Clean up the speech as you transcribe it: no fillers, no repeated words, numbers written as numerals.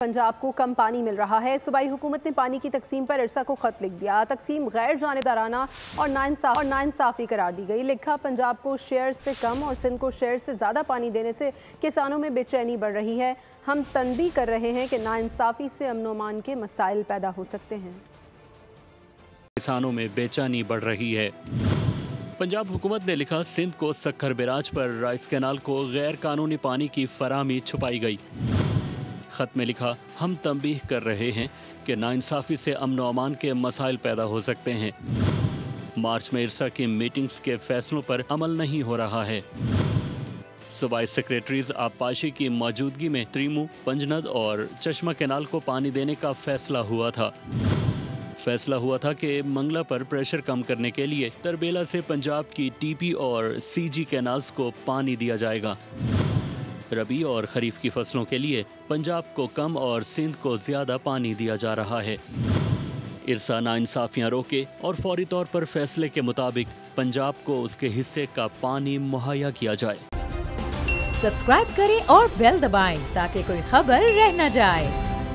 पंजाब को कम पानी मिल रहा है। सूबाई हुकूमत ने पानी की तकसीम पर इरसा को खत लिख दिया। तकसीम गैर जानिबदाराना और नाइंसाफी करार दी गई। लिखा, पंजाब को शेयर से कम और सिंध को शेयर से ज़्यादा पानी देने से किसानों में बेचैनी बढ़ रही है। हम तनबीह कर रहे हैं कि नाइंसाफी से अमन अमान के मसाइल पैदा हो सकते हैं। किसानों में बेचैनी बढ़ रही है। पंजाब हुकूमत ने लिखा, सिंध को सक्खर बैराज पर राइस कैनाल को गैर कानूनी पानी की फराहमी छुपाई गई। खत में लिखा, हम तंबीह कर रहे हैं कि नाइंसाफी से अमन व अमान के मसाइल पैदा हो सकते हैं। मार्च में इरसा की मीटिंग्स के फैसलों पर अमल नहीं हो रहा है। सूबाई सेक्रेटरीज आबपाशी की मौजूदगी में त्रीमू, पंजनद और चश्मा कैनाल को पानी देने का फैसला हुआ था कि मंगला पर प्रेशर कम करने के लिए तरबेला से पंजाब की टीपी और सीजी कैनाल्स को पानी दिया जाएगा। रबी और खरीफ की फसलों के लिए पंजाब को कम और सिंध को ज्यादा पानी दिया जा रहा है। इरसा नाइंसाफियां रोके और फौरी तौर पर फैसले के मुताबिक पंजाब को उसके हिस्से का पानी मुहैया किया जाए। सब्सक्राइब करें और बेल दबाएं ताकि कोई खबर रह न जाए।